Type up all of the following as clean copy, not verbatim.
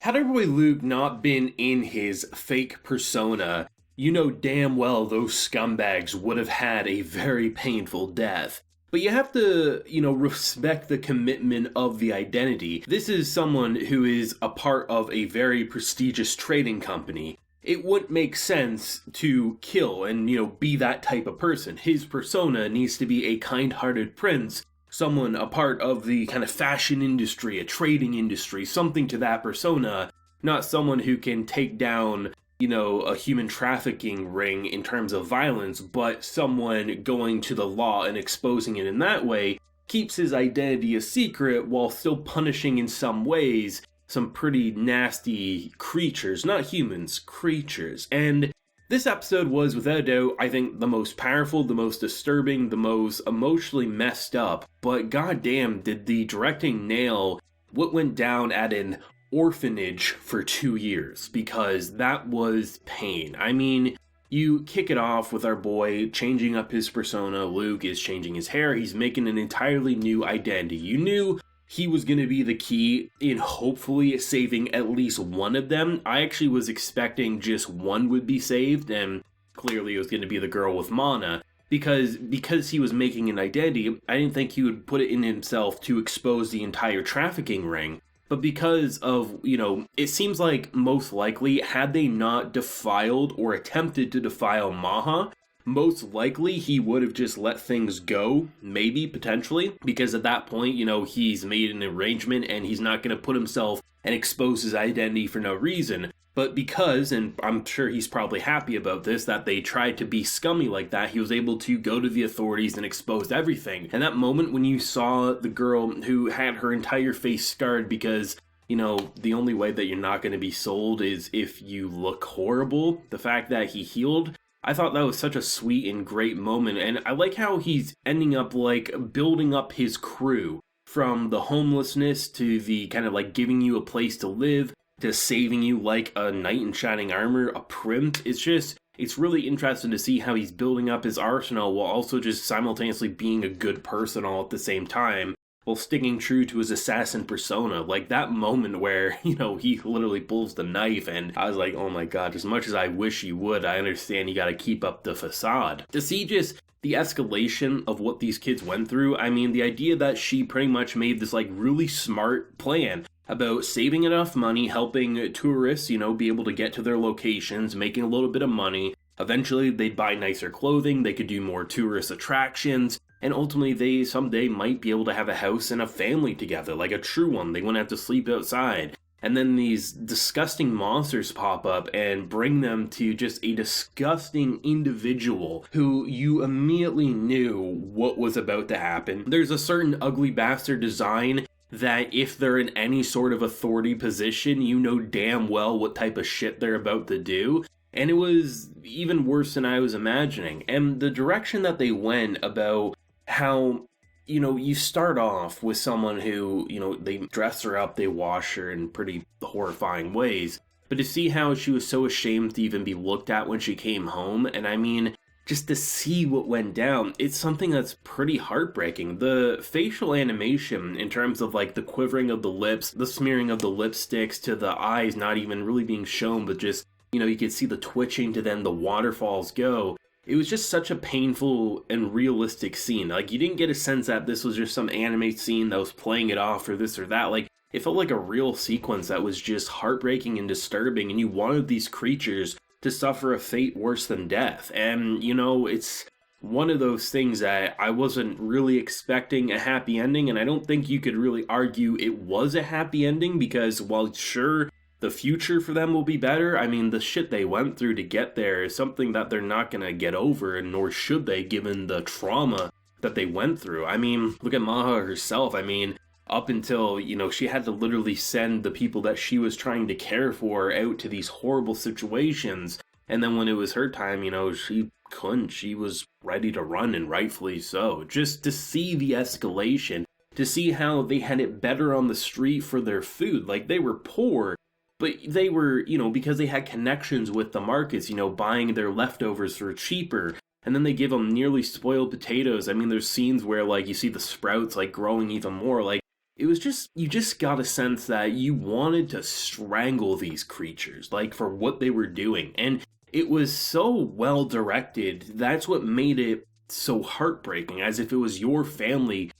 Had our boy Lugh not been in his fake persona, you know damn well those scumbags would have had a very painful death. But you have to, respect the commitment of the identity. This is someone who is a part of a very prestigious trading company. It wouldn't make sense to kill and, be that type of person. His persona needs to be a kind-hearted prince, someone a part of the kind of fashion industry, a trading industry, something to that persona, not someone who can take down, a human trafficking ring in terms of violence, but someone going to the law and exposing it in that way keeps his identity a secret while still punishing in some ways some pretty nasty creatures, not humans, creatures. And this episode was, without a doubt, I think the most powerful, the most disturbing, the most emotionally messed up, but goddamn did the directing nail what went down at an orphanage for 2 years, because that was pain. I mean, you kick it off with our boy changing up his persona. Lugh is changing his hair, he's making an entirely new identity. You knew he was going to be the key in hopefully saving at least one of them. I actually was expecting just one would be saved, and clearly it was going to be the girl with Mana. Because he was making an identity, I didn't think he would put it in himself to expose the entire trafficking ring. But because of, it seems like most likely, had they not defiled or attempted to defile Maha, most likely he would have just let things go, maybe, potentially, because at that point, he's made an arrangement and he's not going to put himself and expose his identity for no reason. But because, and I'm sure he's probably happy about this, that they tried to be scummy like that, he was able to go to the authorities and expose everything. And that moment when you saw the girl who had her entire face scarred because, the only way that you're not going to be sold is if you look horrible, the fact that he healed, I thought that was such a sweet and great moment, and I like how he's ending up, building up his crew, from the homelessness to the kind of, giving you a place to live, to saving you like a knight in shining armor, a prince. It's really interesting to see how he's building up his arsenal while also just simultaneously being a good person all at the same time, while sticking true to his assassin persona. Like that moment where, he literally pulls the knife, and I was like, oh my god, as much as I wish he would, I understand you gotta keep up the facade. To see just the escalation of what these kids went through, I mean, the idea that she pretty much made this really smart plan about saving enough money, helping tourists, be able to get to their locations, making a little bit of money. Eventually, they'd buy nicer clothing, they could do more tourist attractions, and ultimately they someday might be able to have a house and a family together, like a true one. They wouldn't have to sleep outside. And then these disgusting monsters pop up and bring them to just a disgusting individual who you immediately knew what was about to happen. There's a certain ugly bastard design that if they're in any sort of authority position, you know damn well what type of shit they're about to do. And it was even worse than I was imagining. And the direction that they went about how, you start off with someone who, they dress her up, they wash her in pretty horrifying ways. But to see how she was so ashamed to even be looked at when she came home, and I mean, just to see what went down, it's something that's pretty heartbreaking. The facial animation, in terms of the quivering of the lips, the smearing of the lipsticks to the eyes not even really being shown, but just, you could see the twitching to then the waterfalls go. It was just such a painful and realistic scene. You didn't get a sense that this was just some anime scene that was playing it off or this or that. It felt like a real sequence that was just heartbreaking and disturbing, and you wanted these creatures to suffer a fate worse than death. And, it's one of those things that I wasn't really expecting a happy ending, and I don't think you could really argue it was a happy ending, because while sure, the future for them will be better, I mean, the shit they went through to get there is something that they're not going to get over, and nor should they, given the trauma that they went through. I mean, look at Maha herself. I mean, up until, she had to literally send the people that she was trying to care for out to these horrible situations. And then when it was her time, she couldn't. She was ready to run, and rightfully so. Just to see the escalation, to see how they had it better on the street for their food. They were poor, but they were, because they had connections with the markets, buying their leftovers for cheaper. And then they give them nearly spoiled potatoes. I mean, there's scenes where, you see the sprouts, growing even more. it was just, you just got a sense that you wanted to strangle these creatures, like, for what they were doing. And it was so well directed. That's what made it so heartbreaking, as if it was your family,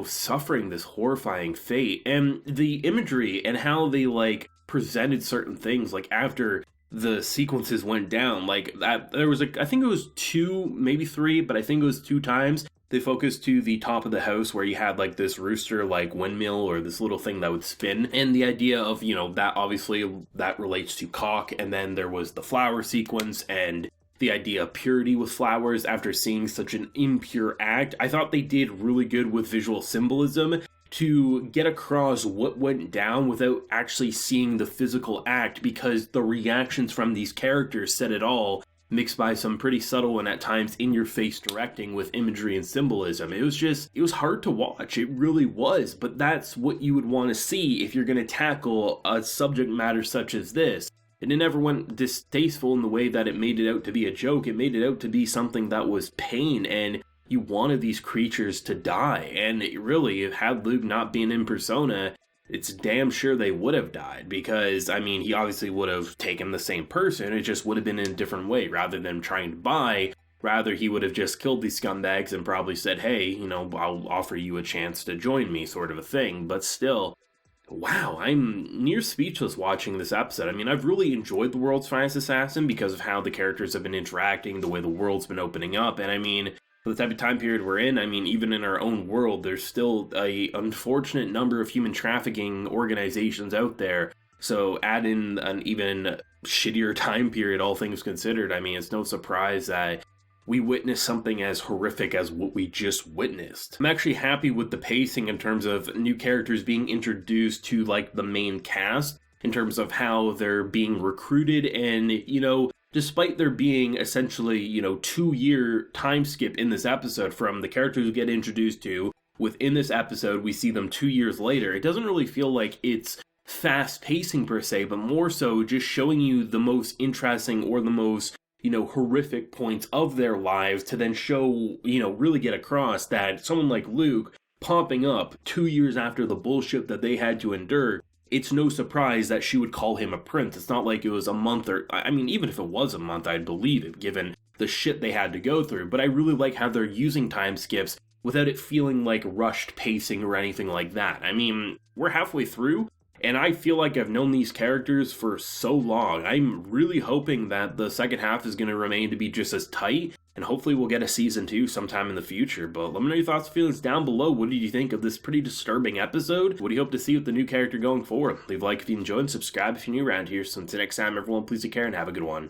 suffering this horrifying fate. And the imagery and how they, like, presented certain things, like, after the sequences went down, like, that, there was, I think it was 2, maybe 3, but I think it was 2 times they focused to the top of the house where you had, like, this rooster, like, windmill, or this little thing that would spin. And the idea of, that obviously that relates to cock. And then there was the flower sequence and the idea of purity with flowers after seeing such an impure act. I thought they did really good with visual symbolism to get across what went down without actually seeing the physical act, because the reactions from these characters said it all, mixed by some pretty subtle and at times in-your-face directing with imagery and symbolism. It was hard to watch. It really was, but that's what you would want to see if you're going to tackle a subject matter such as this. And it never went distasteful in the way that it made it out to be a joke. It made it out to be something that was pain, and you wanted these creatures to die. And really, had Lugh not been in Persona, it's damn sure they would have died, because, he obviously would have taken the same person, it just would have been in a different way. Rather than trying to buy, rather he would have just killed these scumbags and probably said, hey, I'll offer you a chance to join me, sort of a thing. But still, wow, I'm near speechless watching this episode. I've really enjoyed The World's Finest Assassin because of how the characters have been interacting, the way the world's been opening up, and for the type of time period we're in, even in our own world, there's still a unfortunate number of human trafficking organizations out there. So add in an even shittier time period, all things considered, it's no surprise that we witnessed something as horrific as what we just witnessed. I'm actually happy with the pacing in terms of new characters being introduced to, like, the main cast, in terms of how they're being recruited, and, despite there being essentially, 2-year time skip in this episode from the characters who get introduced to, within this episode, we see them 2 years later. It doesn't really feel like it's fast pacing per se, but more so just showing you the most interesting or the most, horrific points of their lives to then show, really get across that someone like Lugh popping up 2 years after the bullshit that they had to endure, it's no surprise that she would call him a prince. It's not like it was a month, or, even if it was a month, I'd believe it, given the shit they had to go through. But I really like how they're using time skips without it feeling like rushed pacing or anything like that. We're halfway through, and I feel like I've known these characters for so long. I'm really hoping that the second half is going to remain to be just as tight, and hopefully we'll get a season 2 sometime in the future. But let me know your thoughts and feelings down below. What did you think of this pretty disturbing episode? What do you hope to see with the new character going forward? Leave a like if you enjoyed, and subscribe if you're new around here. So until next time, everyone, please take care and have a good one.